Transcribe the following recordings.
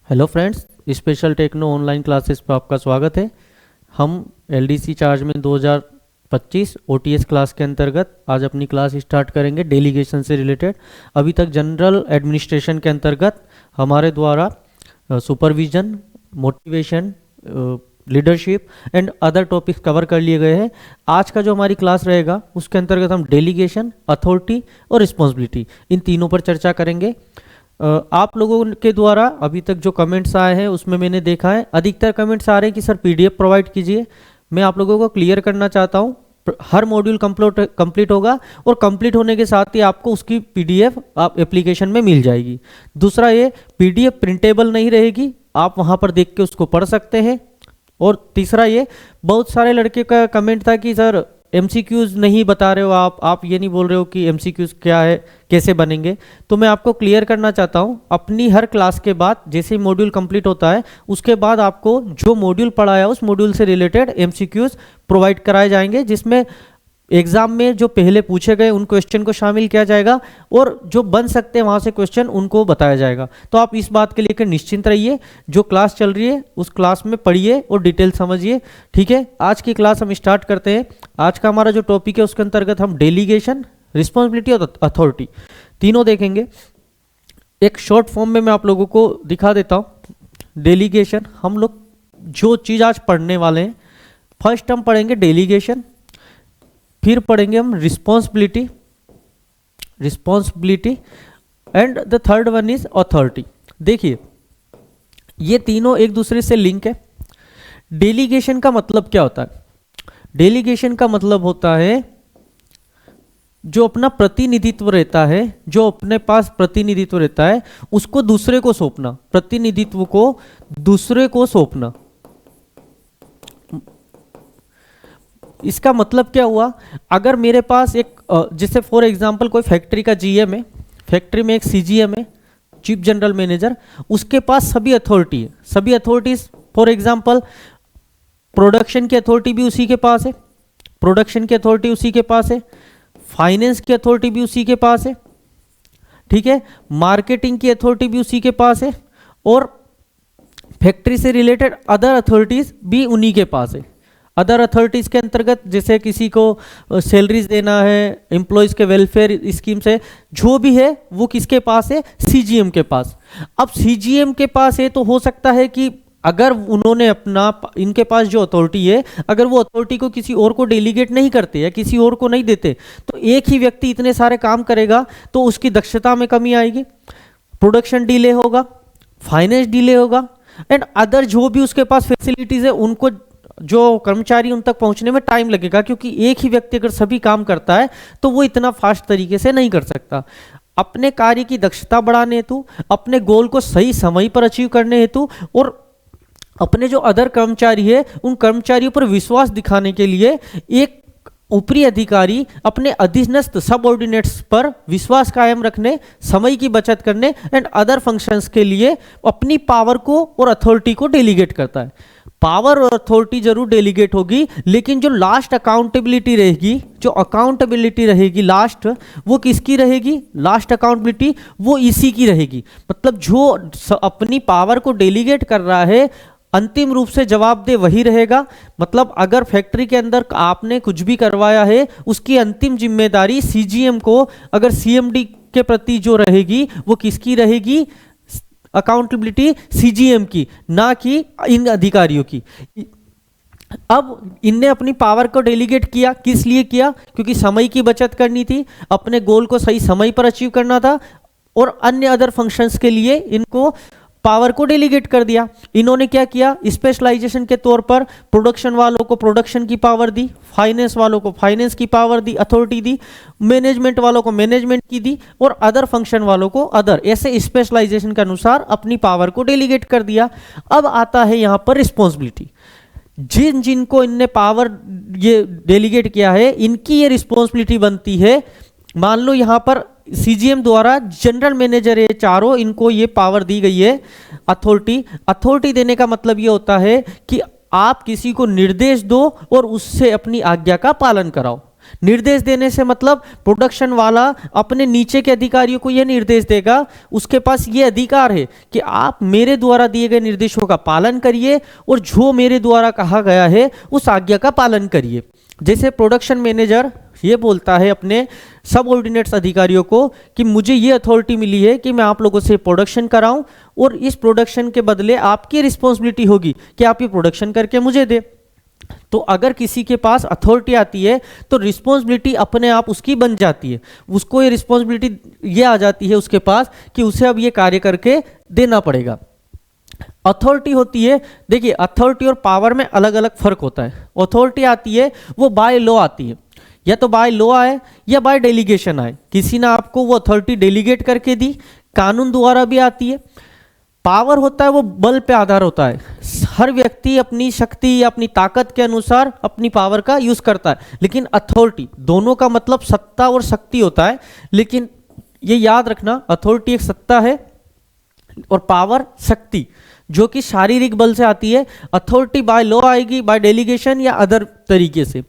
Hello friends, special techno online classes पर आपका स्वागत है। हम एलडीसी चार्ज में 2025 ओटीएस क्लास के अंतर्गत आज अपनी क्लास स्टार्ट करेंगे डेलीगेशन से रिलेटेड। अभी तक जनरल एडमिनिस्ट्रेशन के अंतर्गत हमारे द्वारा supervision, motivation, leadership and other topics cover कर लिए गए हैं। आज का जो हमारी क्लास रहेगा उसके अंतर्गत हम डेलीगेशन, अथॉरिटी और रिस्पॉन्सिबिलिटी इन तीनों पर चर्चा करेंगे। आप लोगों के द्वारा अभी तक जो कमेंट्स आए हैं उसमें मैंने देखा है अधिकतर कमेंट्स आ रहे हैं कि सर पीडीएफ प्रोवाइड कीजिए। मैं आप लोगों को क्लियर करना चाहता हूँ, हर मॉड्यूल कंप्लीट होगा और कंप्लीट होने के साथ ही आपको उसकी पीडीएफ आप एप्लीकेशन में मिल जाएगी। दूसरा ये पीडीएफ प्रिंटेबल नहीं रहेगी, आप वहाँ पर देख के उसको पढ़ सकते हैं। और तीसरा ये, बहुत सारे लड़के का कमेंट था कि सर एमसीक्यूज नहीं बता रहे हो, आप ये नहीं बोल रहे हो कि एमसीक्यूज क्या है, कैसे बनेंगे। तो मैं आपको क्लियर करना चाहता हूँ, अपनी हर क्लास के बाद जैसे ही मॉड्यूल कंप्लीट होता है उसके बाद आपको जो मॉड्यूल पढ़ाया उस मॉड्यूल से रिलेटेड एमसीक्यूज प्रोवाइड कराए जाएंगे, जिसमें एग्जाम में जो पहले पूछे गए उन क्वेश्चन को शामिल किया जाएगा और जो बन सकते हैं वहाँ से क्वेश्चन उनको बताया जाएगा। तो आप इस बात के लेकर निश्चिंत रहिए, जो क्लास चल रही है उस क्लास में पढ़िए और डिटेल समझिए। ठीक है, आज की क्लास हम स्टार्ट करते हैं। आज का हमारा जो टॉपिक है उसके अंतर्गत हम डेलीगेशन, रिस्पॉन्सिबिलिटी और अथॉरिटी तीनों देखेंगे। एक शॉर्ट फॉर्म में मैं आप लोगों को दिखा देता हूँ। डेलीगेशन, हम लोग जो चीज़ आज पढ़ने वाले हैं, फर्स्ट हम पढ़ेंगे डेलीगेशन, फिर पढ़ेंगे हम responsibility and the third one is authority. देखिए ये तीनों एक दूसरे से लिंक है। डेलीगेशन का मतलब क्या होता है? डेलीगेशन का मतलब होता है जो अपना प्रतिनिधित्व रहता है, जो अपने पास प्रतिनिधित्व रहता है उसको दूसरे को सौंपना, प्रतिनिधित्व को दूसरे को सौंपना। इसका मतलब क्या हुआ? अगर मेरे पास एक जैसे फॉर एग्जांपल कोई फैक्ट्री का जीएम है, फैक्ट्री में एक सीजीएम है, चीफ जनरल मैनेजर, उसके पास सभी अथॉरिटी है, सभी अथॉरिटीज। फॉर एग्जांपल प्रोडक्शन की अथॉरिटी भी उसी के पास है, प्रोडक्शन की अथॉरिटी उसी के पास है, फाइनेंस की अथॉरिटी भी उसी के पास है, ठीक है, मार्केटिंग की अथॉरिटी भी उसी के पास है और फैक्ट्री से रिलेटेड अदर अथॉरिटीज भी उन्हीं के पास है। अदर अथॉरिटीज़ के अंतर्गत जैसे किसी को सैलरीज देना है, एम्प्लॉयज़ के वेलफेयर स्कीम से जो भी है वो किसके पास है? सीजीएम के पास। अब सीजीएम के पास है तो हो सकता है कि अगर उन्होंने अपना, इनके पास जो अथॉरिटी है, अगर वो अथॉरिटी को किसी और को डेलीगेट नहीं करते या किसी और को नहीं देते तो एक ही व्यक्ति इतने सारे काम करेगा तो उसकी दक्षता में कमी आएगी, प्रोडक्शन डिले होगा, फाइनेंस डिले होगा एंड अदर जो भी उसके पास फैसिलिटीज़ है उनको, जो कर्मचारी उन तक पहुंचने में टाइम लगेगा, क्योंकि एक ही व्यक्ति अगर सभी काम करता है तो वो इतना फास्ट तरीके से नहीं कर सकता। अपने कार्य की दक्षता बढ़ाने हेतु, अपने गोल को सही समय पर अचीव करने हेतु और अपने जो अदर कर्मचारी है उन कर्मचारियों पर विश्वास दिखाने के लिए एक ऊपरी अधिकारी अपने अधीनस्थ सबऑर्डिनेट्स पर विश्वास कायम रखने, समय की बचत करने एंड अदर फंक्शंस के लिए अपनी पावर को और अथॉरिटी को डेलीगेट करता है। पावर और अथॉरिटी जरूर डेलीगेट होगी, लेकिन जो लास्ट अकाउंटेबिलिटी रहेगी, जो अकाउंटेबिलिटी रहेगी लास्ट, वो किसकी रहेगी? लास्ट अकाउंटेबिलिटी वो इसी की रहेगी। मतलब जो अपनी पावर को डेलीगेट कर रहा है अंतिम रूप से जवाबदेह वही रहेगा। मतलब अगर फैक्ट्री के अंदर आपने कुछ भी करवाया है उसकी अंतिम जिम्मेदारी सीजीएम को, अगर सीएमडी के प्रति जो रहेगी वो किसकी रहेगी? अकाउंटेबिलिटी सीजीएम की, ना कि इन अधिकारियों की। अब इनने अपनी पावर को डेलीगेट किया, किस लिए किया? क्योंकि समय की बचत करनी थी, अपने गोल को सही समय पर अचीव करना था और अन्य अदर फंक्शंस के लिए इनको पावर को डेलीगेट कर दिया। इन्होंने क्या किया? स्पेशलाइजेशन के तौर पर प्रोडक्शन वालों को प्रोडक्शन की पावर दी, फाइनेंस वालों को फाइनेंस की पावर दी, अथॉरिटी दी, मैनेजमेंट वालों को मैनेजमेंट की दी और अदर फंक्शन वालों को अदर, ऐसे स्पेशलाइजेशन के अनुसार अपनी पावर को डेलीगेट कर दिया। अब आता है यहाँ पर रिस्पॉन्सिबिलिटी। जिन जिनको इनने पावर ये डेलीगेट किया है इनकी ये रिस्पॉन्सिबिलिटी बनती है। मान लो यहाँ पर सीजीएम द्वारा जनरल मैनेजर है चारों, इनको ये पावर दी गई है अथॉरिटी देने का मतलब ये होता है कि आप किसी को निर्देश दो और उससे अपनी आज्ञा का पालन कराओ। निर्देश देने से मतलब प्रोडक्शन वाला अपने नीचे के अधिकारियों को यह निर्देश देगा, उसके पास ये अधिकार है कि आप मेरे द्वारा दिए गए निर्देशों का पालन करिए और जो मेरे द्वारा कहा गया है उस आज्ञा का पालन करिए। जैसे प्रोडक्शन मैनेजर ये बोलता है अपने सबऑर्डिनेट्स अधिकारियों को कि मुझे ये अथॉरिटी मिली है कि मैं आप लोगों से प्रोडक्शन कराऊं और इस प्रोडक्शन के बदले आपकी रिस्पॉन्सिबिलिटी होगी कि आप ये प्रोडक्शन करके मुझे दे। तो अगर किसी के पास अथॉरिटी आती है तो रिस्पॉन्सिबिलिटी अपने आप उसकी बन जाती है, उसको ये रिस्पॉन्सिबिलिटी ये आ जाती है उसके पास कि उसे अब ये कार्य करके देना पड़ेगा। अथॉरिटी होती है, देखिए अथॉरिटी और पावर में अलग अलग फर्क होता है। अथॉरिटी आती है वो बाय लॉ आती है, या तो बाय लॉ आए या बाय डेलीगेशन आए, किसी ने आपको वो अथॉरिटी डेलीगेट करके दी, कानून द्वारा भी आती है। पावर होता है वो बल पे आधार होता है, हर व्यक्ति अपनी शक्ति या अपनी ताकत के अनुसार अपनी पावर का यूज करता है। लेकिन अथॉरिटी, दोनों का मतलब सत्ता और शक्ति होता है, लेकिन ये याद रखना अथॉरिटी एक सत्ता है और पावर शक्ति जो कि शारीरिक बल से आती है। अथॉरिटी बाय लॉ आएगी, बाय डेलीगेशन या अदर तरीके से।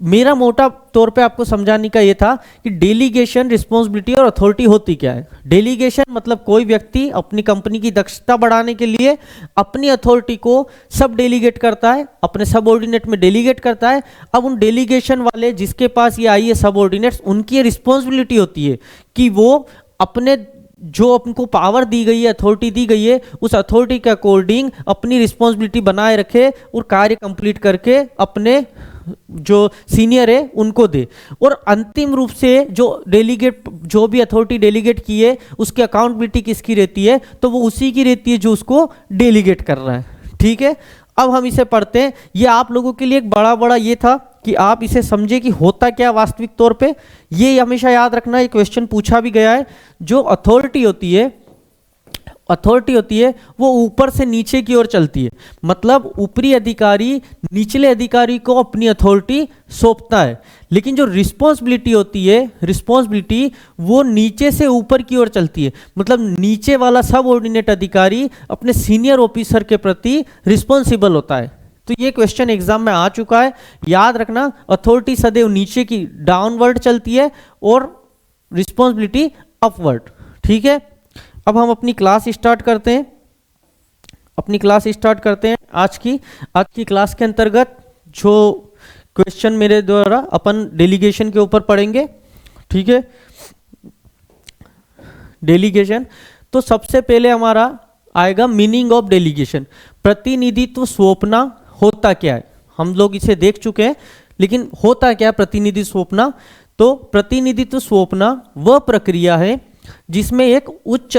मेरा मोटा तौर पे आपको समझाने का ये था कि डेलीगेशन, रिस्पॉन्सिबिलिटी और अथॉरिटी होती क्या है। डेलीगेशन मतलब कोई व्यक्ति अपनी कंपनी की दक्षता बढ़ाने के लिए अपनी अथॉरिटी को सब डेलीगेट करता है, अपने सबऑर्डिनेट में डेलीगेट करता है। अब उन डेलीगेशन वाले जिसके पास ये आई है सबऑर्डिनेट्स, उनकी रिस्पॉन्सिबिलिटी होती है कि वो अपने जो उनको पावर दी गई है, अथॉरिटी दी गई है, उस अथॉरिटी के अकॉर्डिंग अपनी रिस्पॉन्सिबिलिटी बनाए रखे और कार्य कंप्लीट करके अपने जो सीनियर है उनको दे। और अंतिम रूप से जो डेलीगेट, जो भी अथॉरिटी डेलीगेट की है उसकी अकाउंटेबिलिटी किसकी रहती है, तो वो उसी की रहती है जो उसको डेलीगेट कर रहा है। ठीक है, अब हम इसे पढ़ते हैं। ये आप लोगों के लिए एक बड़ा ये था कि आप इसे समझे कि होता क्या वास्तविक तौर पे। ये हमेशा याद रखना, ये क्वेश्चन पूछा भी गया है। जो अथॉरिटी होती है वो ऊपर से नीचे की ओर चलती है, मतलब ऊपरी अधिकारी निचले अधिकारी को अपनी अथॉरिटी सौंपता है। लेकिन जो रिस्पॉन्सिबिलिटी होती है, रिस्पॉन्सिबिलिटी वो नीचे से ऊपर की ओर चलती है, मतलब नीचे वाला सबऑर्डिनेट अधिकारी अपने सीनियर ऑफिसर के प्रति रिस्पॉन्सिबल होता है। तो ये क्वेश्चन एग्जाम में आ चुका है, याद रखना। अथॉरिटी सदैव नीचे की डाउनवर्ड चलती है और रिस्पॉन्सिबिलिटी अपवर्ड। ठीक है, अब हम अपनी क्लास स्टार्ट करते हैं। आज की क्लास के अंतर्गत जो क्वेश्चन मेरे द्वारा अपन डेलीगेशन के ऊपर पढ़ेंगे। ठीक है, डेलीगेशन तो सबसे पहले हमारा आएगा मीनिंग ऑफ डेलीगेशन। प्रतिनिधित्व सौंपना होता क्या है, हम लोग इसे देख चुके हैं, लेकिन होता क्या प्रतिनिधित्व सौंपना। तो प्रतिनिधित्व सौंपना वह प्रक्रिया है जिसमें एक उच्च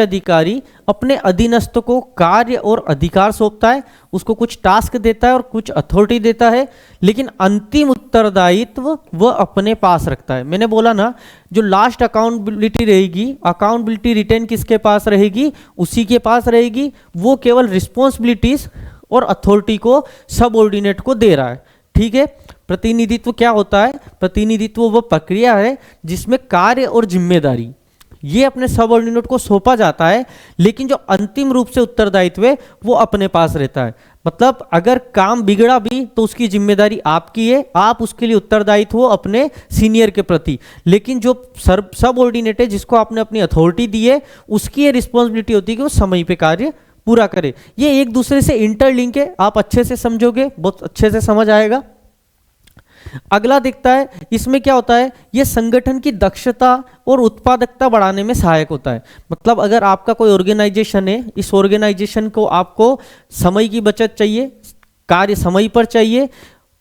अधिकारी अपने अधीनस्थ को कार्य और अधिकार सौंपता है, उसको कुछ टास्क देता है और कुछ अथॉरिटी देता है, लेकिन अंतिम उत्तरदायित्व वह अपने पास रखता है। मैंने बोला ना, जो लास्ट अकाउंटेबिलिटी रहेगी, अकाउंटेबिलिटी रिटेन किसके पास रहेगी, उसी के पास रहेगी। वो केवल रिस्पॉन्सिबिलिटीज और अथॉरिटी को सबऑर्डिनेट को दे रहा है। ठीक है, प्रतिनिधित्व क्या होता है? प्रतिनिधित्व वह प्रक्रिया है जिसमें कार्य और जिम्मेदारी ये अपने सबऑर्डिनेट को सौंपा जाता है, लेकिन जो अंतिम रूप से उत्तरदायित्व है वो अपने पास रहता है। मतलब अगर काम बिगड़ा भी तो उसकी जिम्मेदारी आपकी है, आप उसके लिए उत्तरदायित्व हो अपने सीनियर के प्रति, लेकिन जो सबऑर्डिनेट है जिसको आपने अपनी अथॉरिटी दी है उसकी ये रिस्पॉन्सिबिलिटी होती है कि वो समय पे कार्य पूरा करे। ये एक दूसरे से इंटरलिंक है, आप अच्छे से समझोगे, बहुत अच्छे से समझ आएगा। अगला दिखता है, इसमें क्या होता है, ये संगठन की दक्षता और उत्पादकता बढ़ाने में सहायक होता है। मतलब अगर आपका कोई ऑर्गेनाइजेशन है, इस ऑर्गेनाइजेशन को आपको समय की बचत चाहिए, कार्य समय पर चाहिए,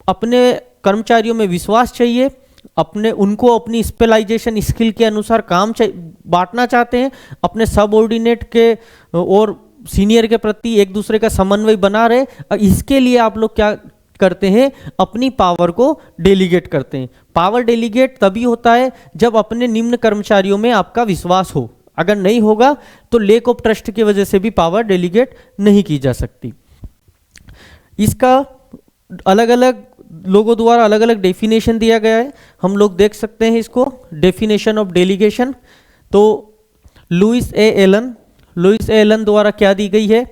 अपने कर्मचारियों में विश्वास चाहिए, उनको अपनी स्पेशलाइजेशन स्किल के अनुसार काम बांटना चाहते हैं, अपने सबऑर्डिनेट के और सीनियर के प्रति एक दूसरे का समन्वय बना रहे। इसके लिए आप लोग क्या करते हैं, अपनी पावर को डेलीगेट करते हैं। पावर डेलीगेट तभी होता है जब अपने निम्न कर्मचारियों में आपका विश्वास हो, अगर नहीं होगा तो लेक ऑफ ट्रस्ट की वजह से भी पावर डेलीगेट नहीं की जा सकती। इसका अलग अलग लोगों द्वारा अलग अलग डेफिनेशन दिया गया है, हम लोग देख सकते हैं इसको। डेफिनेशन ऑफ डेलीगेशन तो लुइस ए एलन द्वारा क्या दी गई है,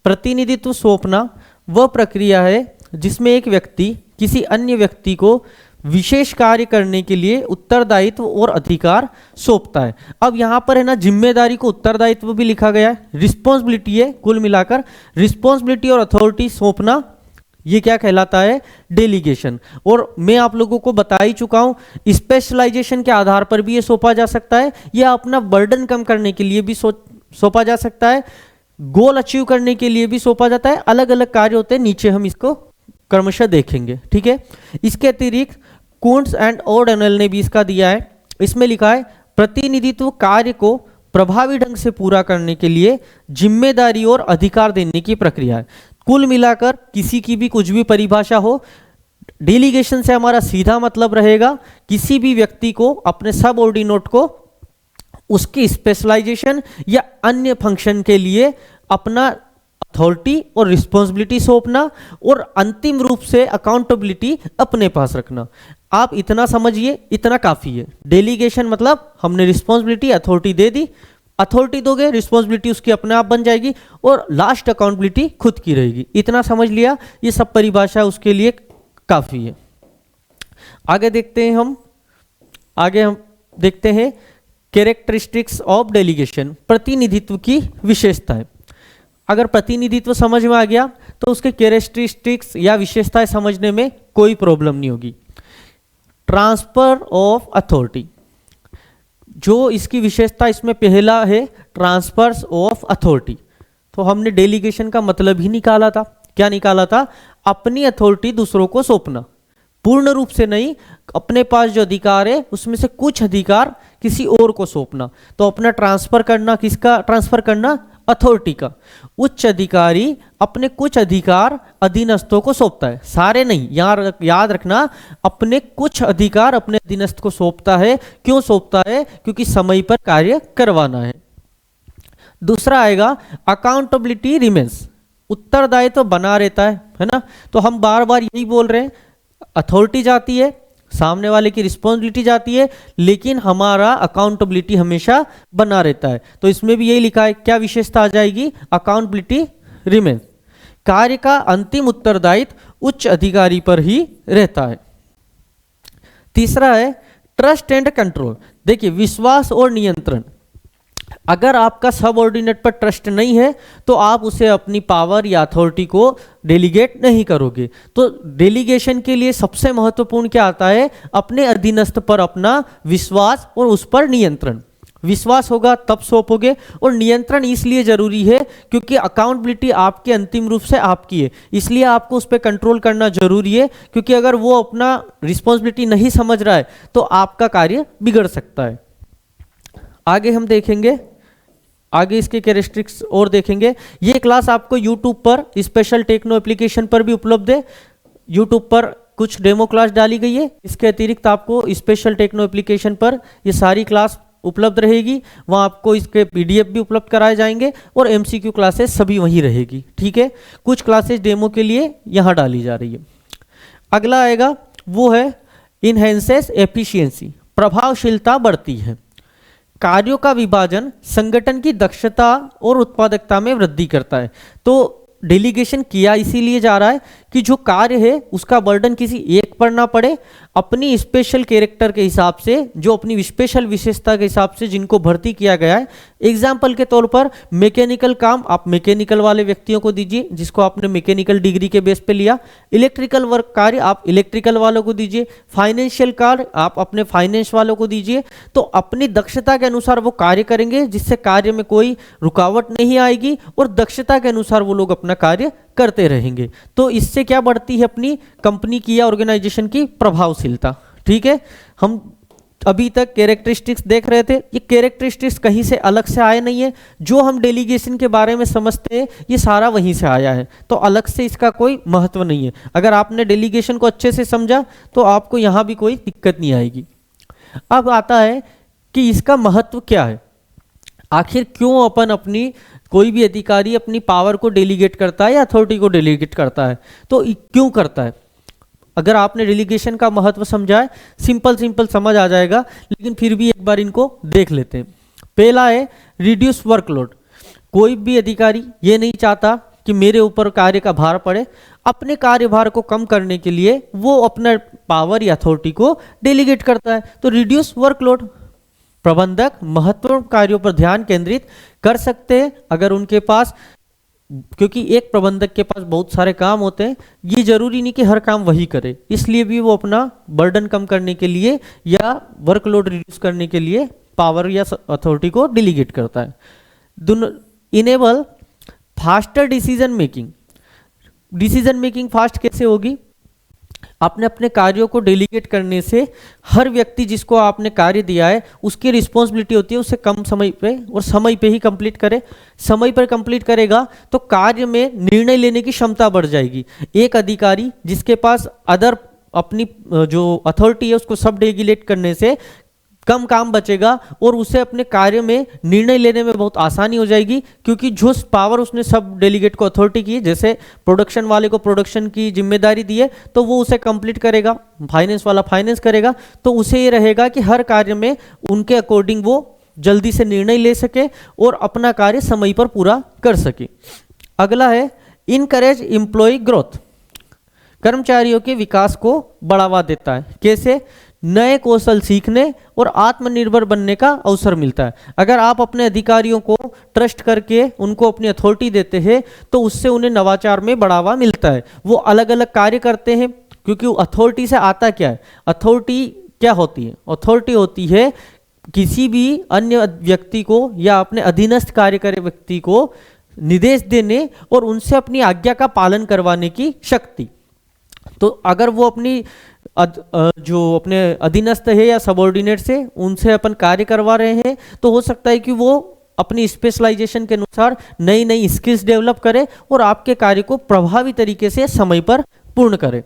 प्रतिनिधित्व सौंपना वह प्रक्रिया है जिसमें एक व्यक्ति किसी अन्य व्यक्ति को विशेष कार्य करने के लिए उत्तरदायित्व और अधिकार सौंपता है। अब यहाँ पर है ना, जिम्मेदारी को उत्तरदायित्व भी लिखा गया है, रिस्पॉन्सिबिलिटी है, कुल मिलाकर रिस्पॉन्सिबिलिटी और अथॉरिटी सौंपना ये क्या कहलाता है, डेलीगेशन। और मैं आप लोगों को बता ही चुका हूँ, स्पेशलाइजेशन के आधार पर भी ये सौंपा जा सकता है, या अपना बर्डन कम करने के लिए भी सौंपा जा सकता है, गोल अचीव करने के लिए भी सौंपा जाता है। अलग अलग कार्य होते हैं, नीचे हम इसको क्रमशः देखेंगे, ठीक है। इसके अतिरिक्त कुंट्स एंड ओर्डनल ने भी इसका दिया है, इसमें लिखा है प्रतिनिधित्व कार्य को प्रभावी ढंग से पूरा करने के लिए जिम्मेदारी और अधिकार देने की प्रक्रिया है। कुल मिलाकर किसी की भी कुछ भी परिभाषा हो, डेलीगेशन से हमारा सीधा मतलब रहेगा किसी भी व्यक्ति को अपने सबऑर्डिनेट को उसकी स्पेशलाइजेशन या अन्य फंक्शन के लिए अपना अथॉरिटी और रिस्पॉन्सिबिलिटी सौंपना और अंतिम रूप से अकाउंटेबिलिटी अपने पास रखना। आप इतना समझिए, इतना काफ़ी है। डेलीगेशन मतलब हमने रिस्पॉन्सिबिलिटी अथॉरिटी दे दी, अथॉरिटी दोगे रिस्पॉन्सिबिलिटी उसकी अपने आप बन जाएगी और लास्ट अकाउंटेबिलिटी खुद की रहेगी। इतना समझ लिया, ये सब परिभाषा उसके लिए काफ़ी है। आगे देखते हम देखते हैं कैरेक्टरिस्टिक्स ऑफ डेलीगेशन, प्रतिनिधित्व की विशेषताएं। अगर प्रतिनिधित्व समझ में आ गया तो उसके कैरेक्टरिस्टिक्स या विशेषताएं समझने में कोई प्रॉब्लम नहीं होगी। ट्रांसफर ऑफ अथॉरिटी, जो इसकी विशेषता इसमें पहला है ट्रांसफर्स ऑफ अथॉरिटी। तो हमने डेलीगेशन का मतलब ही निकाला था, क्या निकाला था, अपनी अथॉरिटी दूसरों को सौंपना, पूर्ण रूप से नहीं, अपने पास जो अधिकार है उसमें से कुछ अधिकार किसी और को सौंपना। तो अपना ट्रांसफर करना, किसका ट्रांसफर करना, अथॉरिटी का। उच्च अधिकारी अपने कुछ अधिकार अधीनस्थों को सौंपता है, सारे नहीं, याद रखना, अपने कुछ अधिकार अपने अधीनस्थ को सौंपता है। क्यों सौंपता है, क्योंकि समय पर कार्य करवाना है। दूसरा आएगा अकाउंटेबिलिटी रिमेन्स, उत्तरदायित्व बना रहता है ना। तो हम बार बार यही बोल रहे हैं, अथॉरिटी जाती है, सामने वाले की रिस्पॉन्सिबिलिटी जाती है, लेकिन हमारा अकाउंटेबिलिटी हमेशा बना रहता है। तो इसमें भी यही लिखा है, क्या विशेषता आ जाएगी, अकाउंटेबिलिटी रिमेन्स। कार्य का अंतिम उत्तरदायित्व उच्च अधिकारी पर ही रहता है। तीसरा है ट्रस्ट एंड कंट्रोल। देखिए, विश्वास और नियंत्रण। अगर आपका सबऑर्डिनेट पर ट्रस्ट नहीं है तो आप उसे अपनी पावर या अथॉरिटी को डेलीगेट नहीं करोगे। तो डेलीगेशन के लिए सबसे महत्वपूर्ण क्या आता है, अपने अधीनस्थ पर अपना विश्वास और उस पर नियंत्रण। विश्वास होगा तब सौंपोगे, और नियंत्रण इसलिए जरूरी है क्योंकि अकाउंटेबिलिटी आपके अंतिम रूप से आपकी है, इसलिए आपको उस पर कंट्रोल करना जरूरी है। क्योंकि अगर वो अपना रिस्पॉन्सिबिलिटी नहीं समझ रहा है तो आपका कार्य बिगड़ सकता है। आगे हम देखेंगे, आगे इसके कैरेक्टरिस्टिक्स और देखेंगे। ये क्लास आपको YouTube पर स्पेशल टेक्नो एप्लीकेशन पर भी उपलब्ध है। YouTube पर कुछ डेमो क्लास डाली गई है, इसके अतिरिक्त आपको स्पेशल टेक्नो एप्लीकेशन पर ये सारी क्लास उपलब्ध रहेगी। वहाँ आपको इसके PDF भी उपलब्ध कराए जाएंगे और MCQ क्लासेस सभी वहीं रहेगी, ठीक है। कुछ क्लासेस डेमो के लिए यहाँ डाली जा रही है। अगला आएगा वो है इनहेंसेस एफिशिएंसी, प्रभावशीलता बढ़ती है। कार्यों का विभाजन संगठन की दक्षता और उत्पादकता में वृद्धि करता है। तो डेलीगेशन किया इसीलिए जा रहा है कि जो कार्य है उसका बर्डन किसी एक पर ना पड़े, अपनी स्पेशल कैरेक्टर के हिसाब से, जो अपनी स्पेशल विशेषता के हिसाब से जिनको भर्ती किया गया है। एग्जाम्पल के तौर पर मैकेनिकल काम आप मैकेनिकल वाले व्यक्तियों को दीजिए जिसको आपने मैकेनिकल डिग्री के बेस पे लिया, इलेक्ट्रिकल वर्क कार्य आप इलेक्ट्रिकल वालों को दीजिए, फाइनेंशियल कार्य आप अपने फाइनेंस वालों को दीजिए। तो अपनी दक्षता के अनुसार वो कार्य करेंगे जिससे कार्य में कोई रुकावट नहीं आएगी और दक्षता के अनुसार वो लोग अपना कार्य करते रहेंगे। तो इससे क्या बढ़ती है, अपनी कंपनी की या ऑर्गेनाइजेशन की प्रभावशीलता, ठीक है। हम अभी तक कैरेक्टरिस्टिक्स देख रहे थे, ये कैरेक्टरिस्टिक्स कहीं से अलग से आए नहीं है। जो हम डेलीगेशन के बारे में समझते हैं ये सारा वहीं से आया है, तो अलग से इसका कोई महत्व नहीं है। अगर आपने डेलीगेशन को अच्छे से समझा तो आपको यहाँ भी कोई दिक्कत नहीं आएगी। अब आता है कि इसका महत्व क्या है, आखिर क्यों अपन अपनी कोई भी अधिकारी अपनी पावर को डेलीगेट करता है या अथॉरिटी को डेलीगेट करता है, तो क्यों करता है। अगर आपने डेलीगेशन का महत्व समझा है, सिंपल समझ आ जाएगा, लेकिन फिर भी एक बार इनको देख लेते हैं। पहला है रिड्यूस वर्कलोड। कोई भी अधिकारी ये नहीं चाहता कि मेरे ऊपर कार्य का भार पड़े, अपने कार्यभार को कम करने के लिए वो अपना पावर या अथॉरिटी को डेलीगेट करता है। तो रिड्यूस वर्कलोड, प्रबंधक महत्वपूर्ण कार्यों पर ध्यान केंद्रित कर सकते हैं अगर उनके पास, क्योंकि एक प्रबंधक के पास बहुत सारे काम होते हैं, ये जरूरी नहीं कि हर काम वही करे, इसलिए भी वो अपना बर्डन कम करने के लिए या वर्कलोड रिड्यूस करने के लिए पावर या अथॉरिटी को डेलीगेट करता है। Enable faster decision making, decision making fast कैसे होगी? आपने अपने कार्यों को डेलीगेट करने से हर व्यक्ति जिसको आपने कार्य दिया है उसकी रिस्पॉन्सिबिलिटी होती है उसे कम समय पे और समय पे ही कंप्लीट करे। समय पर कंप्लीट करेगा तो कार्य में निर्णय लेने की क्षमता बढ़ जाएगी। एक अधिकारी जिसके पास अदर अपनी जो अथॉरिटी है उसको सब डेलीगेट करने से कम काम बचेगा और उसे अपने कार्य में निर्णय लेने में बहुत आसानी हो जाएगी, क्योंकि जो पावर उसने सब डेलीगेट को अथॉरिटी की, जैसे प्रोडक्शन वाले को प्रोडक्शन की जिम्मेदारी दी है तो वो उसे कंप्लीट करेगा, फाइनेंस वाला फाइनेंस करेगा, तो उसे ये रहेगा कि हर कार्य में उनके अकॉर्डिंग वो जल्दी से निर्णय ले सके और अपना कार्य समय पर पूरा कर सके। अगला है इनकरेज एम्प्लॉय ग्रोथ, कर्मचारियों के विकास को बढ़ावा देता है। कैसे? नए कौशल सीखने और आत्मनिर्भर बनने का अवसर मिलता है। अगर आप अपने अधिकारियों को ट्रस्ट करके उनको अपनी अथॉरिटी देते हैं तो उससे उन्हें नवाचार में बढ़ावा मिलता है। वो अलग अलग कार्य करते हैं, क्योंकि अथॉरिटी से आता क्या है? अथॉरिटी क्या होती है? अथॉरिटी होती है किसी भी अन्य व्यक्ति को या अपने अधीनस्थ कार्यकारी व्यक्ति को निर्देश देने और उनसे अपनी आज्ञा का पालन करवाने की शक्ति। तो अगर वो अपनी जो अपने अधीनस्थ है या सबऑर्डिनेट से उनसे अपन कार्य करवा रहे हैं तो हो सकता है कि वो अपनी स्पेशलाइजेशन के अनुसार नई नई स्किल्स डेवलप करे और आपके कार्य को प्रभावी तरीके से समय पर पूर्ण करे।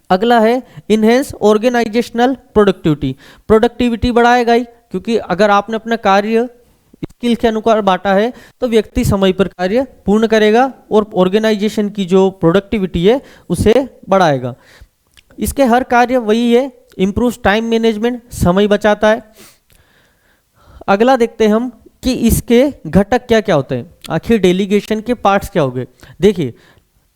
अगला है इनहेंस ऑर्गेनाइजेशनल प्रोडक्टिविटी, प्रोडक्टिविटी बढ़ाएगा ही, क्योंकि अगर आपने अपना कार्य स्किल के अनुसार बांटा है तो व्यक्ति समय पर कार्य पूर्ण करेगा और ऑर्गेनाइजेशन की जो प्रोडक्टिविटी है उसे बढ़ाएगा। इसके हर कार्य वही है, इम्प्रूव टाइम मैनेजमेंट, समय बचाता है। अगला देखते हैं हम कि इसके घटक क्या क्या होते हैं, आखिर डेलीगेशन के पार्ट्स क्या होंगे। देखिए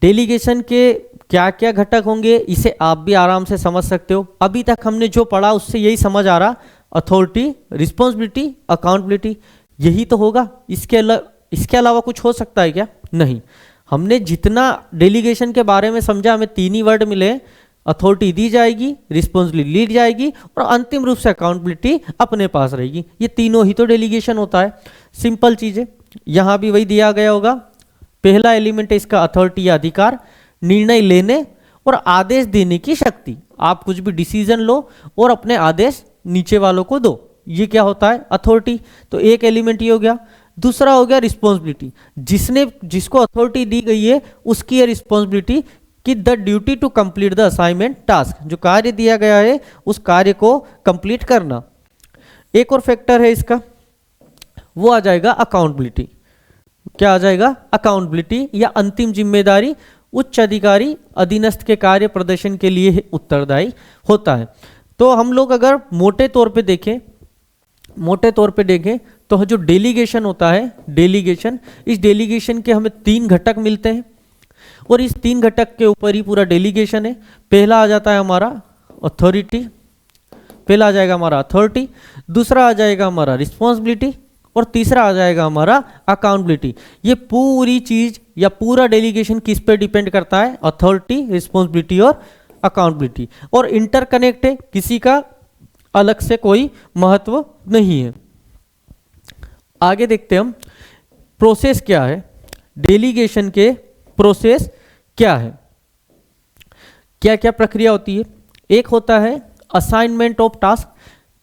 डेलीगेशन के क्या क्या घटक होंगे इसे आप भी आराम से समझ सकते हो। अभी तक हमने जो पढ़ा उससे यही समझ आ रहा, अथॉरिटी, रिस्पॉन्सिबिलिटी, अकाउंटेबिलिटी, यही तो होगा। इसके अलावा कुछ हो सकता है क्या? नहीं। हमने जितना डेलीगेशन के बारे में समझा, हमें तीन ही वर्ड मिले, अथॉरिटी दी जाएगी, रिस्पॉन्सिबिलिटी ली जाएगी और अंतिम रूप से अकाउंटेबिलिटी अपने पास रहेगी। ये तीनों ही तो डेलीगेशन होता है। सिंपल चीजें, यहाँ भी वही दिया गया होगा। पहला एलिमेंट है इसका अथॉरिटी या अधिकार, निर्णय लेने और आदेश देने की शक्ति। आप कुछ भी डिसीजन लो और अपने आदेश नीचे वालों को दो, ये क्या होता है? अथॉरिटी। तो एक एलिमेंट ये हो गया। दूसरा हो गया रिस्पॉन्सिबिलिटी, जिसको अथॉरिटी दी गई है उसकी ये रिस्पॉन्सिबिलिटी कि the duty to complete the assignment task, जो कार्य दिया गया है उस कार्य को कंप्लीट करना। एक और फैक्टर है इसका, वो आ जाएगा अकाउंटेबिलिटी। क्या आ जाएगा? अकाउंटेबिलिटी या अंतिम जिम्मेदारी। उच्च अधिकारी अधीनस्थ के कार्य प्रदर्शन के लिए उत्तरदायी होता है। तो हम लोग अगर मोटे तौर पे देखें तो जो डेलीगेशन होता है, इस डेलीगेशन के हमें तीन घटक मिलते हैं और इस तीन घटक के ऊपर ही पूरा डेलीगेशन है। पहला आ जाता है हमारा अथॉरिटी, दूसरा आ जाएगा हमारा रिस्पॉन्सिबिलिटी और तीसरा आ जाएगा हमारा अकाउंटेबिलिटी। ये पूरी चीज या पूरा डेलीगेशन किस पे डिपेंड करता है? अथॉरिटी, रिस्पॉन्सिबिलिटी और अकाउंटेबिलिटी। और इंटरकनेक्ट है, किसी का अलग से कोई महत्व नहीं है। आगे देखते हैं हम प्रोसेस क्या है, डेलीगेशन के प्रोसेस क्या है, क्या क्या प्रक्रिया होती है। एक होता है असाइनमेंट ऑफ टास्क,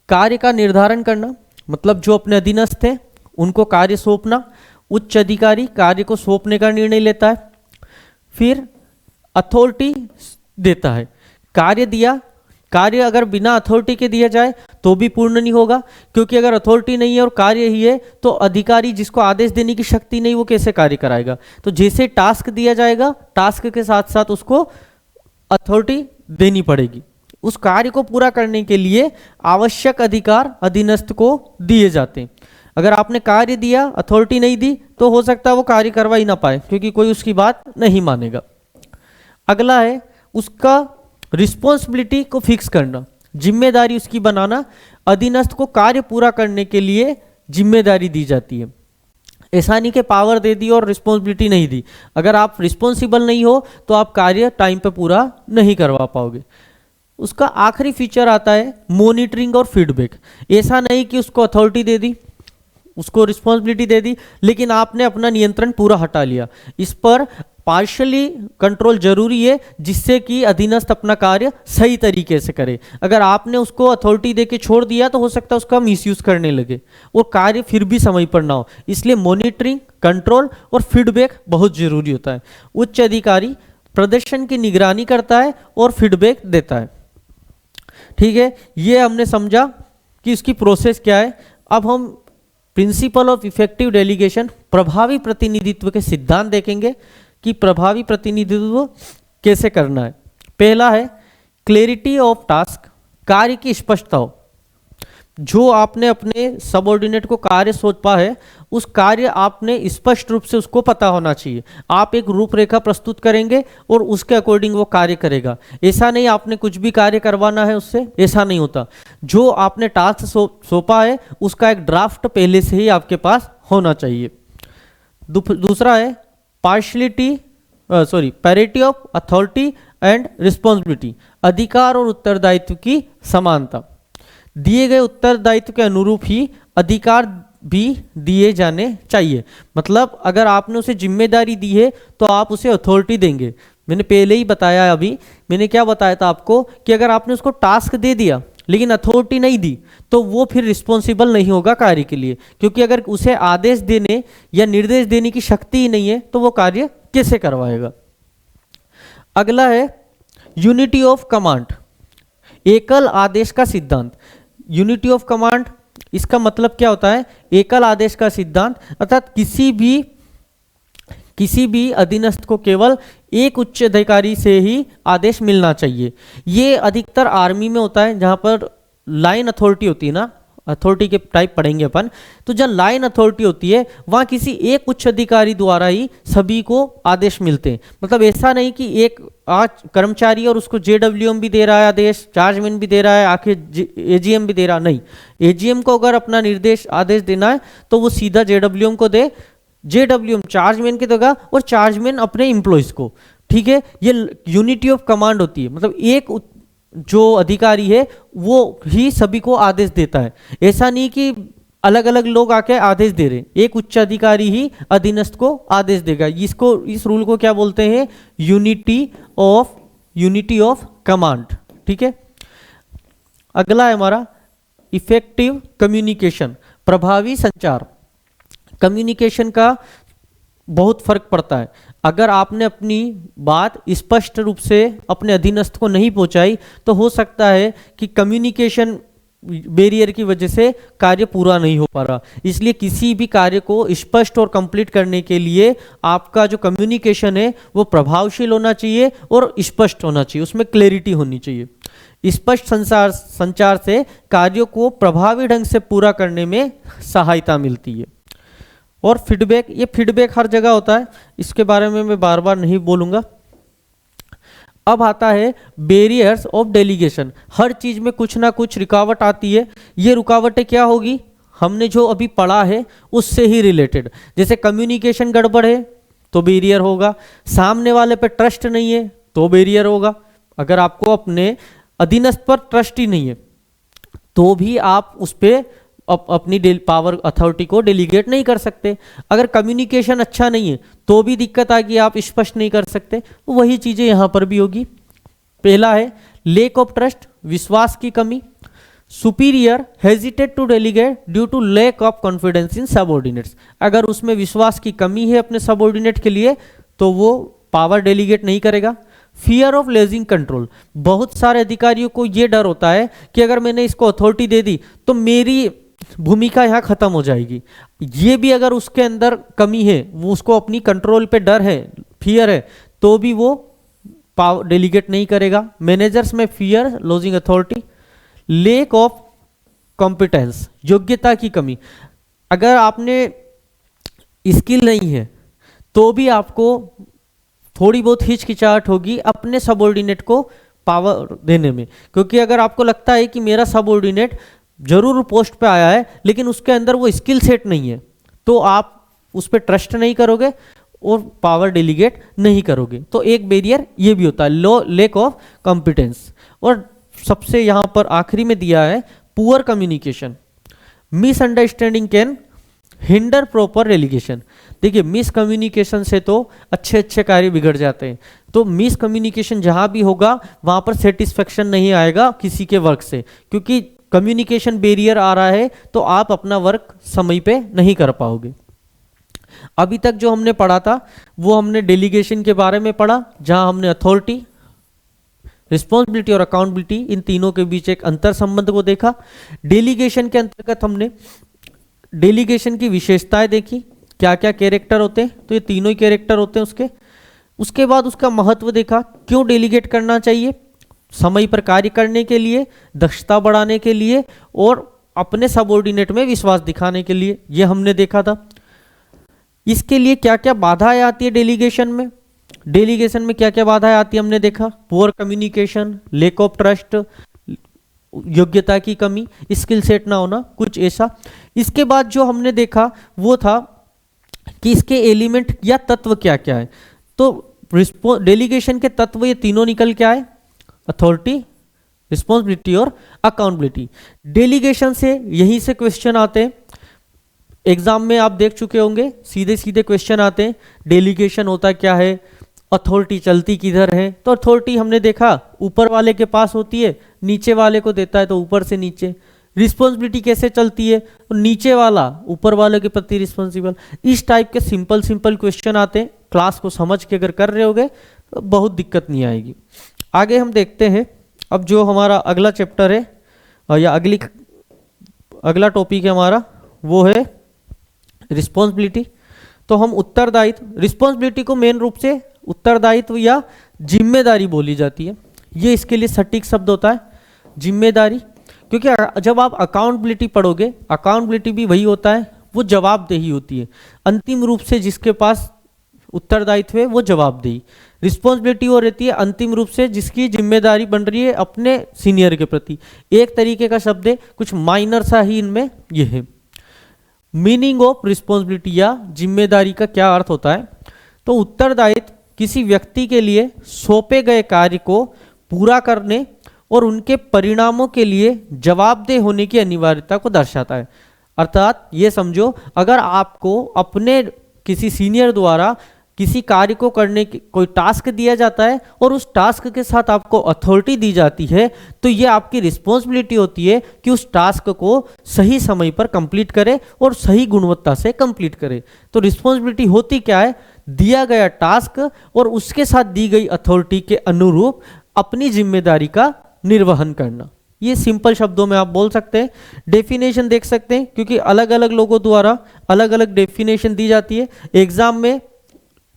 कार्य का निर्धारण करना, मतलब जो अपने अधीनस्थ हैं उनको कार्य सौंपना। उच्च अधिकारी कार्य को सौंपने का निर्णय लेता है। फिर अथॉरिटी देता है, कार्य दिया, कार्य अगर बिना अथॉरिटी के दिया जाए तो भी पूर्ण नहीं होगा, क्योंकि अगर अथॉरिटी नहीं है और कार्य ही है तो अधिकारी जिसको आदेश देने की शक्ति नहीं, वो कैसे कार्य कराएगा। तो जैसे टास्क दिया जाएगा, टास्क के साथ साथ उसको अथॉरिटी देनी पड़ेगी। उस कार्य को पूरा करने के लिए आवश्यक अधिकार अधीनस्थ को दिए जाते हैं। अगर आपने कार्य दिया, अथॉरिटी नहीं दी, तो हो सकता है वो कार्य करवा ही ना पाए, क्योंकि कोई उसकी बात नहीं मानेगा। अगला है उसका रिस्पॉन्सिबिलिटी को फिक्स करना, जिम्मेदारी उसकी बनाना। अधीनस्थ को कार्य पूरा करने के लिए जिम्मेदारी दी जाती है। ऐसा नहीं कि पावर दे दी और रिस्पॉन्सिबिलिटी नहीं दी। अगर आप रिस्पॉन्सिबल नहीं हो तो आप कार्य टाइम पे पूरा नहीं करवा पाओगे। उसका आखिरी फीचर आता है मॉनिटरिंग और फीडबैक। ऐसा नहीं कि उसको अथॉरिटी दे दी, उसको रिस्पॉन्सिबिलिटी दे दी, लेकिन आपने अपना नियंत्रण पूरा हटा लिया। इस पर पार्शियली कंट्रोल जरूरी है, जिससे कि अधीनस्थ अपना कार्य सही तरीके से करे। अगर आपने उसको अथॉरिटी देके छोड़ दिया तो हो सकता है उसका मिसयूज करने लगे और कार्य फिर भी समय पर ना हो। इसलिए मॉनिटरिंग, कंट्रोल और फीडबैक बहुत जरूरी होता है। उच्च अधिकारी प्रदर्शन की निगरानी करता है और फीडबैक देता है। ठीक है, ये हमने समझा कि इसकी प्रोसेस क्या है। अब हम प्रिंसिपल ऑफ इफेक्टिव डेलीगेशन, प्रभावी प्रतिनिधित्व के सिद्धांत देखेंगे कि प्रभावी प्रतिनिधित्व कैसे करना है। पहला है क्लैरिटी ऑफ टास्क, कार्य की स्पष्टता हो। जो आपने अपने सबऑर्डिनेट को कार्य सौंपा है, उस कार्य आपने स्पष्ट रूप से उसको पता होना चाहिए। आप एक रूपरेखा प्रस्तुत करेंगे और उसके अकॉर्डिंग वो कार्य करेगा। ऐसा नहीं आपने कुछ भी कार्य करवाना है उससे, ऐसा नहीं होता। जो आपने टास्क सौंपा है उसका एक ड्राफ्ट पहले से ही आपके पास होना चाहिए। दूसरा है parity of authority and responsibility, अधिकार और उत्तरदायित्व की समानता। दिए गए उत्तरदायित्व के अनुरूप ही अधिकार भी दिए जाने चाहिए। मतलब अगर आपने उसे जिम्मेदारी दी है तो आप उसे अथॉरिटी देंगे। मैंने पहले ही बताया, अभी मैंने क्या बताया था आपको कि अगर आपने उसको टास्क दे दिया लेकिन अथॉरिटी नहीं दी तो वो फिर रिस्पॉन्सिबल नहीं होगा कार्य के लिए, क्योंकि अगर उसे आदेश देने या निर्देश देने की शक्ति ही नहीं है तो वो कार्य कैसे करवाएगा। अगला है यूनिटी ऑफ कमांड, एकल आदेश का सिद्धांत। यूनिटी ऑफ कमांड, इसका मतलब क्या होता है? एकल आदेश का सिद्धांत, अर्थात किसी भी अधीनस्थ को केवल एक उच्च अधिकारी से ही आदेश मिलना चाहिए। ये अधिकतर आर्मी में होता है, जहां पर लाइन अथॉरिटी होती है ना, अथॉरिटी के टाइप पढ़ेंगे अपन, तो जब लाइन अथॉरिटी होती है वहां किसी एक उच्च अधिकारी द्वारा ही सभी को आदेश मिलते हैं। मतलब ऐसा नहीं कि एक आज कर्मचारी और उसको जेडब्ल्यूएम भी दे रहा है आदेश, चार्जमैन भी दे रहा है, आखिर एजीएम भी दे रहा, नहीं। एजीएम को अगर अपना निर्देश आदेश देना है तो वो सीधा जेडब्ल्यूएम को दे, जेडब्ल्यूएम चार्जमैन के देगा और चार्जमैन अपने एम्प्लॉइज को। ठीक है, ये यूनिटी ऑफ कमांड होती है। मतलब एक जो अधिकारी है वो ही सभी को आदेश देता है। ऐसा नहीं कि अलग अलग लोग आके आदेश दे रहे, एक उच्च अधिकारी ही अधीनस्थ को आदेश देगा। इस रूल को क्या बोलते हैं? Unity of command. ठीक है, अगला है हमारा इफेक्टिव कम्युनिकेशन, प्रभावी संचार। कम्युनिकेशन का बहुत फर्क पड़ता है। अगर आपने अपनी बात स्पष्ट रूप से अपने अधीनस्थ को नहीं पहुंचाई तो हो सकता है कि कम्युनिकेशन बैरियर की वजह से कार्य पूरा नहीं हो पा रहा। इसलिए किसी भी कार्य को स्पष्ट और कंप्लीट करने के लिए आपका जो कम्युनिकेशन है वो प्रभावशील होना चाहिए और स्पष्ट होना चाहिए, उसमें क्लैरिटी होनी चाहिए। स्पष्ट संचार से कार्यों को प्रभावी ढंग से पूरा करने में सहायता मिलती है। और फीडबैक, ये फीडबैक हर जगह होता है, इसके बारे में मैं बार बार नहीं बोलूंगा। अब आता है बैरियर्स ऑफ डेलीगेशन। हर चीज में कुछ ना कुछ रुकावट आती है। ये रुकावटें क्या होगी? हमने जो अभी पढ़ा है उससे ही रिलेटेड। जैसे कम्युनिकेशन गड़बड़ है तो बैरियर होगा, सामने वाले पे ट्रस्ट नहीं है तो बैरियर होगा। अगर आपको अपने अधीनस्थ पर ट्रस्ट ही नहीं है तो भी आप उस पर अपनी पावर अथॉरिटी को डेलीगेट नहीं कर सकते। अगर कम्युनिकेशन अच्छा नहीं है तो भी दिक्कत आ गई, आप स्पष्ट नहीं कर सकते। तो वही चीजें यहां पर भी होगी। पहला है लेक ऑफ ट्रस्ट, विश्वास की कमी। Superior hesitate to delegate due to lack of confidence in subordinates. अगर उसमें विश्वास की कमी है अपने सबऑर्डिनेट के लिए तो वो पावर डेलीगेट नहीं करेगा। फियर ऑफ लेजिंग कंट्रोल, बहुत सारे अधिकारियों को यह डर होता है कि अगर मैंने इसको अथॉरिटी दे दी तो मेरी भूमिका यहाँ खत्म हो जाएगी। ये भी अगर उसके अंदर कमी है, वो उसको अपनी कंट्रोल पे डर है, फियर है, तो भी वो पावर डेलीगेट नहीं करेगा। मैनेजर्स में fear, lodging authority. Lake of competence, योग्यता की कमी। अगर आपने स्किल नहीं है तो भी आपको थोड़ी बहुत हिचकिचाहट होगी अपने सबऑर्डिनेट को पावर देने में, क्योंकि अगर आपको लगता है कि मेरा सबऑर्डिनेट जरूर पोस्ट पे आया है लेकिन उसके अंदर वो स्किल सेट नहीं है, तो आप उस पर ट्रस्ट नहीं करोगे और पावर डेलीगेट नहीं करोगे। तो एक बैरियर ये भी होता है, लो लेक ऑफ कॉम्पिटेंस। और सबसे यहाँ पर आखिरी में दिया है poor communication, misunderstanding can hinder proper delegation. देखिए मिसकम्युनिकेशन से तो अच्छे अच्छे कार्य बिगड़ जाते हैं, तो मिसकम्युनिकेशन जहां भी होगा वहां पर सेटिस्फेक्शन नहीं आएगा किसी के वर्क से, क्योंकि कम्युनिकेशन बैरियर आ रहा है तो आप अपना वर्क समय पे नहीं कर पाओगे। अभी तक जो हमने पढ़ा था वो हमने डेलीगेशन के बारे में पढ़ा, जहां हमने अथॉरिटी, रिस्पॉन्सिबिलिटी और अकाउंटेबिलिटी इन तीनों के बीच एक अंतर संबंध को देखा। डेलीगेशन के अंतर्गत हमने डेलीगेशन की विशेषताएं देखी, क्या क्या कैरेक्टर होते हैं, तो ये तीनों ही कैरेक्टर होते हैं उसके बाद उसका महत्व देखा, क्यों डेलीगेट करना चाहिए, समय पर कार्य करने के लिए, दक्षता बढ़ाने के लिए और अपने सबऑर्डिनेट में विश्वास दिखाने के लिए, ये हमने देखा था। इसके लिए क्या क्या बाधाएं आती है डेलीगेशन में क्या क्या बाधाएं आती है हमने देखा, poor communication, lake of trust, योग्यता की कमी, स्किल सेट ना होना, कुछ ऐसा। इसके बाद जो हमने देखा वो था कि इसके एलिमेंट या तत्व क्या क्या है, तो डेलीगेशन के तत्व ये तीनों निकल के आए, अथॉरिटी, रिस्पॉन्सिबिलिटी और अकाउंटेबिलिटी। डेलीगेशन से यहीं से क्वेश्चन आते हैं, एग्जाम में आप देख चुके होंगे, सीधे सीधे क्वेश्चन आते हैं, डेलीगेशन होता क्या है, अथॉरिटी चलती किधर है। तो अथॉरिटी हमने देखा ऊपर वाले के पास होती है, नीचे वाले को देता है तो ऊपर से नीचे। रिस्पॉन्सिबिलिटी कैसे चलती है, तो नीचे वाला ऊपर वाले के प्रति रिस्पॉन्सिबल। इस टाइप के सिंपल क्वेश्चन आते हैं, क्लास को समझ के अगर कर रहे होगे तो बहुत दिक्कत नहीं आएगी। आगे हम देखते हैं अब जो हमारा अगला चैप्टर है या अगला टॉपिक है हमारा, वो है रिस्पॉन्सिबिलिटी। तो हम उत्तरदायित्व, रिस्पॉन्सिबिलिटी को मेन रूप से उत्तरदायित्व या जिम्मेदारी बोली जाती है, ये इसके लिए सटीक शब्द होता है जिम्मेदारी, क्योंकि जब आप अकाउंटेबिलिटी पढ़ोगे, अकाउंटेबिलिटी भी वही होता है, वो जवाबदेही होती है, अंतिम रूप से जिसके पास उत्तरदायित्व है वो जवाबदेही। रिस्पॉन्सिबिलिटी हो रहती है अंतिम रूप से जिसकी जिम्मेदारी बन रही है अपने सीनियर के प्रति। एक तरीके का शब्द है, कुछ माइनर सा ही इनमें ये है। मीनिंग ऑफ रिस्पॉन्सिबिलिटी या जिम्मेदारी का क्या अर्थ होता है, तो उत्तरदायित्व किसी व्यक्ति के लिए सौंपे गए कार्य को पूरा करने और उनके परिणामों के लिए जवाबदेह होने की अनिवार्यता को दर्शाता है। अर्थात ये समझो, अगर आपको अपने किसी सीनियर द्वारा किसी कार्य को करने की कोई टास्क दिया जाता है और उस टास्क के साथ आपको अथॉरिटी दी जाती है, तो ये आपकी रिस्पॉन्सिबिलिटी होती है कि उस टास्क को सही समय पर कंप्लीट करे और सही गुणवत्ता से कंप्लीट करे। तो रिस्पॉन्सिबिलिटी होती क्या है, दिया गया टास्क और उसके साथ दी गई अथॉरिटी के अनुरूप अपनी जिम्मेदारी का निर्वहन करना। ये सिंपल शब्दों में आप बोल सकते हैं। डेफिनेशन देख सकते हैं, क्योंकि अलग अलग लोगों द्वारा अलग अलग डेफिनेशन दी जाती है। एग्जाम में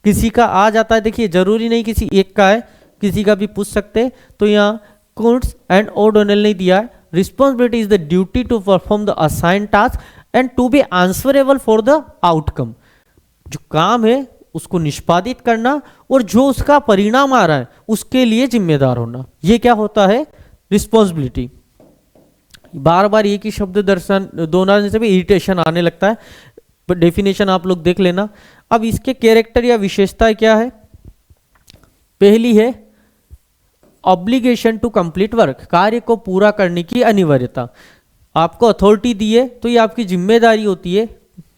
किसी का आ जाता है, देखिए जरूरी नहीं किसी एक का है, किसी का भी पूछ सकते हैं। तो यहाँ कुंट्स एंड ओडोनेल ने दिया है, responsibility is the duty to perform the assign task and to be answerable for the outcome. जो काम है उसको निष्पादित करना और जो उसका परिणाम आ रहा है उसके लिए जिम्मेदार होना, ये क्या होता है, रिस्पॉन्सिबिलिटी। बार बार एक ही शब्द दर्शन दोहराने से भी इरिटेशन आने लगता है, पर डेफिनेशन आप लोग देख लेना। अब इसके कैरेक्टर या विशेषताएं क्या है, पहली है ऑब्लिगेशन टू कंप्लीट वर्क, कार्य को पूरा करने की अनिवार्यता। आपको अथॉरिटी दी है तो ये आपकी जिम्मेदारी होती है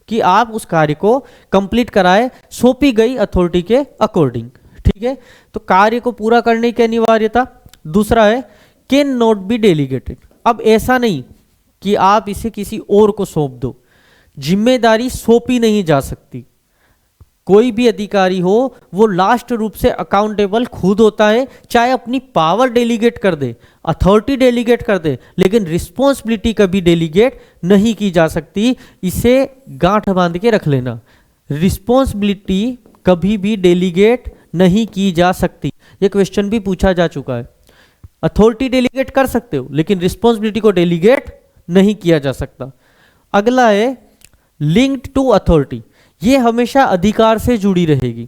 कि आप उस कार्य को कंप्लीट कराए सौंपी गई अथॉरिटी के अकॉर्डिंग। ठीक है, तो कार्य को पूरा करने की अनिवार्यता। दूसरा है कैन नॉट बी डेलीगेटेड। अब ऐसा नहीं कि आप इसे किसी और को सौंप दो, जिम्मेदारी सौंपी नहीं जा सकती। कोई भी अधिकारी हो वो लास्ट रूप से अकाउंटेबल खुद होता है, चाहे अपनी पावर डेलीगेट कर दे, अथॉरिटी डेलीगेट कर दे, लेकिन रिस्पॉन्सिबिलिटी कभी डेलीगेट नहीं की जा सकती। इसे गांठ बांध के रख लेना, रिस्पॉन्सिबिलिटी कभी भी डेलीगेट नहीं की जा सकती। ये क्वेश्चन भी पूछा जा चुका है। अथॉरिटी डेलीगेट कर सकते हो लेकिन रिस्पॉन्सिबिलिटी को डेलीगेट नहीं किया जा सकता। अगला है लिंक्ड टू अथॉरिटी, ये हमेशा अधिकार से जुड़ी रहेगी,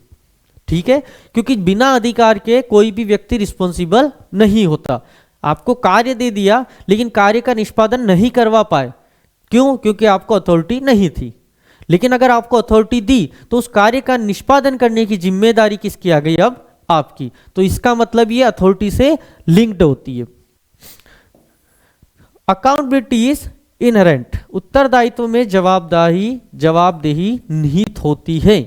ठीक है, क्योंकि बिना अधिकार के कोई भी व्यक्ति रिस्पॉन्सिबल नहीं होता। आपको कार्य दे दिया लेकिन कार्य का निष्पादन नहीं करवा पाए, क्यों? क्योंकि आपको अथॉरिटी नहीं थी। लेकिन अगर आपको अथॉरिटी दी तो उस कार्य का निष्पादन करने की जिम्मेदारी किसकी आ गई? अब आपकी। तो इसका मतलब ये अथॉरिटी से लिंक्ड होती है। अकाउंटेबिलिटी इज इनहेरेंट, उत्तरदायित्व में जवाबदेही निहित होती है।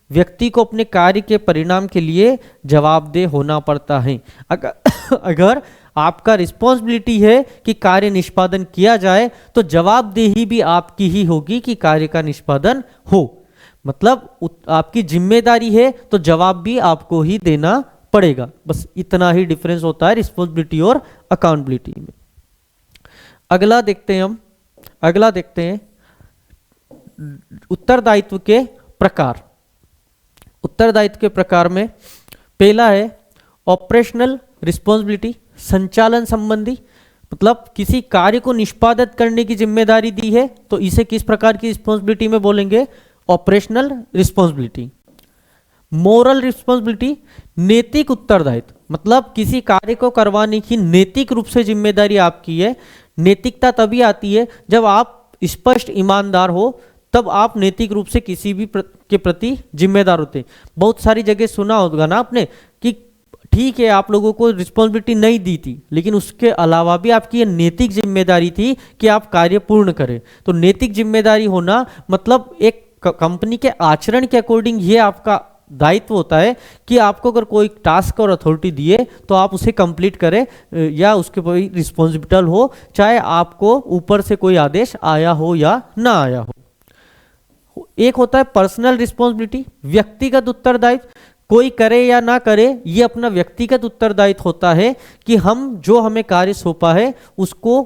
व्यक्ति को अपने कार्य के परिणाम के लिए जवाबदेह होना पड़ता है। अगर आपका रिस्पॉन्सिबिलिटी है कि कार्य निष्पादन किया जाए तो जवाबदेही भी आपकी ही होगी कि कार्य का निष्पादन हो। मतलब आपकी जिम्मेदारी है तो जवाब भी आपको ही देना पड़ेगा। बस इतना ही डिफरेंस होता है रिस्पॉन्सिबिलिटी और अकाउंटेबिलिटी में। अगला देखते हैं उत्तरदायित्व के प्रकार। उत्तरदायित्व के प्रकार में पहला है ऑपरेशनल रिस्पॉन्सिबिलिटी, संचालन संबंधी, मतलब किसी कार्य को निष्पादित करने की जिम्मेदारी दी है तो इसे किस प्रकार की रिस्पॉन्सिबिलिटी में बोलेंगे? Operational responsibility. मोरल रिस्पॉन्सिबिलिटी, नैतिक उत्तरदायित्व, मतलब किसी कार्य को करवाने की नैतिक रूप से जिम्मेदारी आपकी है। नैतिकता तभी आती है जब आप स्पष्ट ईमानदार हो, तब आप नैतिक रूप से किसी भी के प्रति जिम्मेदार होते हैं। बहुत सारी जगह सुना होगा ना आपने कि ठीक है आप लोगों को रिस्पॉन्सिबिलिटी नहीं दी थी लेकिन उसके अलावा भी आपकी ये नैतिक जिम्मेदारी थी कि आप कार्य पूर्ण करें। तो नैतिक जिम्मेदारी होना मतलब एक कंपनी के आचरण के अकॉर्डिंग ये आपका दायित्व होता है कि आपको अगर कोई टास्क और अथॉरिटी दिए तो आप उसे कंप्लीट करें या उसके कोई रिस्पॉन्सिबल हो, चाहे आपको ऊपर से कोई आदेश आया हो या ना आया हो। एक होता है पर्सनल रिस्पॉन्सिबिलिटी, व्यक्तिगत उत्तरदायित्व, कोई करे या ना करे ये अपना व्यक्तिगत उत्तरदायित्व होता है कि हम जो हमें कार्य सौंपा है उसको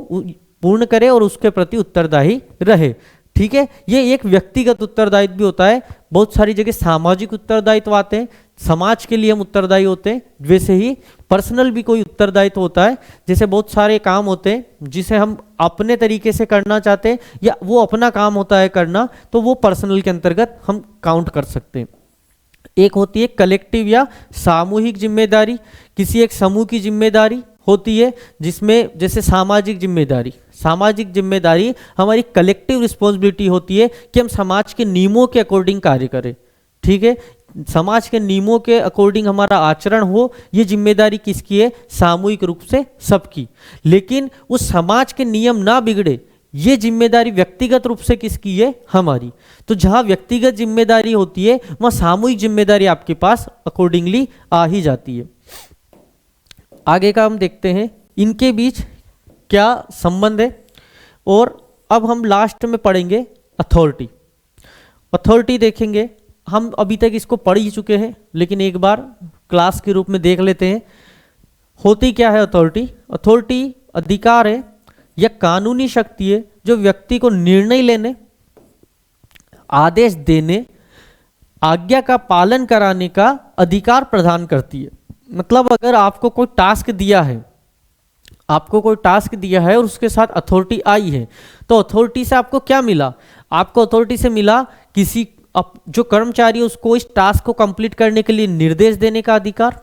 पूर्ण करें और उसके प्रति उत्तरदायी रहे, ठीक है। ये एक व्यक्तिगत उत्तरदायित्व भी होता है। बहुत सारी जगह सामाजिक उत्तरदायित्व आते हैं, समाज के लिए हम उत्तरदायी होते हैं। वैसे ही पर्सनल भी कोई उत्तरदायित्व होता है, जैसे बहुत सारे काम होते हैं जिसे हम अपने तरीके से करना चाहते हैं या वो अपना काम होता है करना, तो वो पर्सनल के अंतर्गत हम काउंट कर सकते हैं। एक होती है कलेक्टिव या सामूहिक जिम्मेदारी, किसी एक समूह की जिम्मेदारी होती है, जिसमें जैसे सामाजिक जिम्मेदारी हमारी कलेक्टिव रिस्पॉन्सिबिलिटी होती है कि हम समाज के नियमों के अकॉर्डिंग कार्य करें, ठीक है। समाज के नियमों के अकॉर्डिंग हमारा आचरण हो, ये जिम्मेदारी किसकी है? सामूहिक रूप से सबकी। लेकिन उस समाज के नियम ना बिगड़े, ये जिम्मेदारी व्यक्तिगत रूप से किसकी है? हमारी। तो जहां व्यक्तिगत जिम्मेदारी होती है वहां सामूहिक जिम्मेदारी आपके पास अकॉर्डिंगली आ ही जाती है। आगे का हम देखते हैं इनके बीच क्या संबंध है। और अब हम लास्ट में पढ़ेंगे अथॉरिटी देखेंगे। हम अभी तक इसको पढ़ ही चुके हैं लेकिन एक बार क्लास के रूप में देख लेते हैं। होती क्या है अथॉरिटी? अधिकार है या कानूनी शक्ति है जो व्यक्ति को निर्णय लेने, आदेश देने, आज्ञा का पालन कराने का अधिकार प्रदान करती है। मतलब अगर आपको कोई टास्क दिया है और उसके साथ अथॉरिटी आई है तो अथॉरिटी से आपको क्या मिला? आपको अथॉरिटी से मिला किसी जो कर्मचारी है उसको इस टास्क को कंप्लीट करने के लिए निर्देश देने का अधिकार,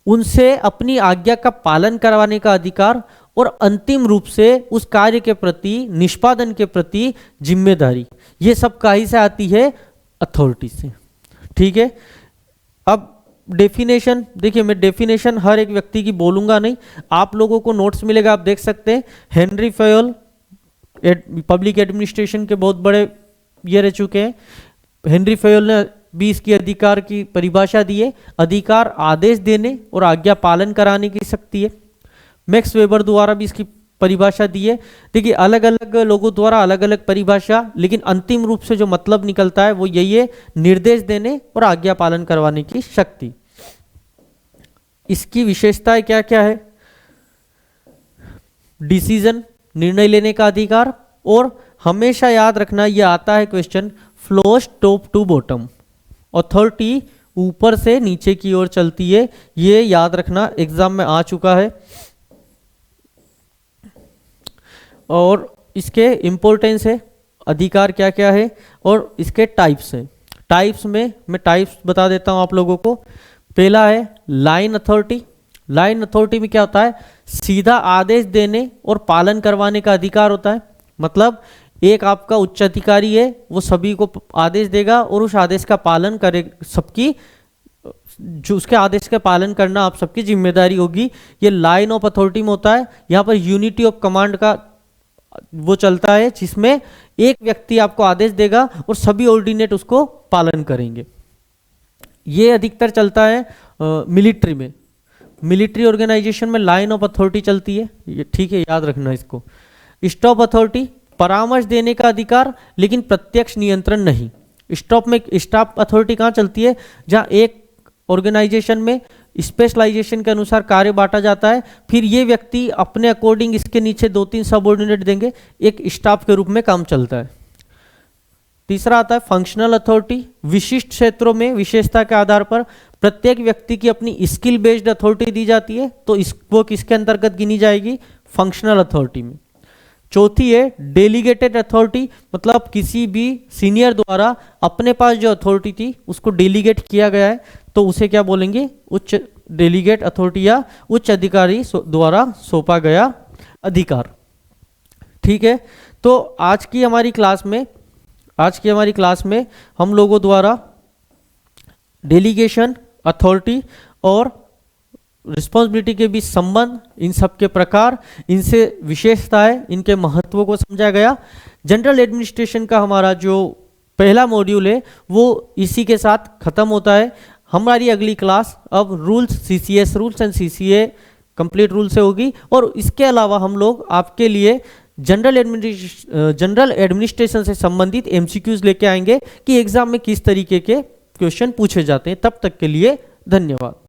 उनसे अपनी आज्ञा का पालन करवाने का अधिकार और अंतिम रूप से उस कार्य के प्रति, निष्पादन के प्रति जिम्मेदारी। ये सब कहीं से आती है? अथॉरिटी से, ठीक है। अब डेफिनेशन देखिए, मैं डेफिनेशन हर एक व्यक्ति की बोलूंगा नहीं, आप लोगों को नोट्स मिलेगा, आप देख सकते हैं। हेनरी फयोल पब्लिक एडमिनिस्ट्रेशन के बहुत बड़े ये रह चुके हैं। हेनरी फयोल ने भी इसकी अधिकार की परिभाषा दी है। अधिकार आदेश देने और आज्ञा पालन कराने की शक्ति है। मैक्स वेबर द्वारा भी इसकी परिभाषा दी है। देखिए अलग अलग लोगों द्वारा अलग अलग परिभाषा, लेकिन अंतिम रूप से जो मतलब निकलता है वो यही है, निर्देश देने और आज्ञा पालन करवाने की शक्ति। इसकी विशेषताएं क्या क्या है? डिसीजन, निर्णय लेने का अधिकार, और हमेशा याद रखना, ये आता है question, flows top to bottom. Authority ऊपर से नीचे की ओर चलती है, ये याद रखना, एग्जाम में आ चुका है। और इसके इंपॉर्टेंस है, अधिकार क्या क्या है और इसके टाइप्स हैं। टाइप्स में मैं टाइप्स बता देता हूं आप लोगों को। पहला है लाइन अथॉरिटी। लाइन अथॉरिटी में क्या होता है, सीधा आदेश देने और पालन करवाने का अधिकार होता है। मतलब एक आपका उच्च अधिकारी है, वो सभी को आदेश देगा और उस आदेश का पालन करे, सबकी जो उसके आदेश का पालन करना आप सबकी जिम्मेदारी होगी। ये लाइन ऑफ अथॉरिटी में होता है। यहाँ पर यूनिटी ऑफ कमांड का वो चलता है, जिसमें एक व्यक्ति आपको आदेश देगा और सभी ऑर्डिनेट उसको पालन करेंगे। ये अधिकतर चलता है मिलिट्री में। मिलिट्री ऑर्गेनाइजेशन में लाइन ऑफ अथॉरिटी चलती है, ये ठीक है, याद रखना इसको। स्टॉप अथॉरिटी, परामर्श देने का अधिकार लेकिन प्रत्यक्ष नियंत्रण नहीं। स्टॉप अथॉरिटी कहाँ चलती है, जहाँ एक ऑर्गेनाइजेशन में स्पेशलाइजेशन के अनुसार कार्य बांटा जाता है, फिर ये व्यक्ति अपने अकॉर्डिंग इसके नीचे 2-3 सबऑर्डिनेट देंगे, एक स्टाफ के रूप में काम चलता है। तीसरा आता है फंक्शनल अथॉरिटी। विशिष्ट क्षेत्रों में विशेषता के आधार पर प्रत्येक व्यक्ति की अपनी स्किल बेस्ड अथॉरिटी दी जाती है, तो वो किसके अंतर्गत गिनी जाएगी, फंक्शनल अथॉरिटी में। चौथी है डेलीगेटेड अथॉरिटी, मतलब किसी भी सीनियर द्वारा अपने पास जो अथॉरिटी थी उसको डेलीगेट किया गया है, तो उसे क्या बोलेंगे, उच्च डेलीगेट अथॉरिटी या उच्च अधिकारी द्वारा सौंपा गया अधिकार। ठीक है, तो आज की हमारी क्लास में हम लोगों द्वारा डेलीगेशन, अथॉरिटी और रिस्पॉन्सिबिलिटी के बीच संबंध, इन सब के प्रकार, इनसे विशेषताएं, इनके महत्व को समझा गया। जनरल एडमिनिस्ट्रेशन का हमारा जो पहला मॉड्यूल है वो इसी के साथ खत्म होता है। हमारी अगली क्लास अब rules, CCS rules and CCA complete rule से होगी, और इसके अलावा हम लोग आपके लिए जनरल एडमिनिस्ट्रेशन से संबंधित एमसीक्यूज लेके आएंगे कि एग्जाम में किस तरीके के क्वेश्चन पूछे जाते हैं। तब तक के लिए धन्यवाद।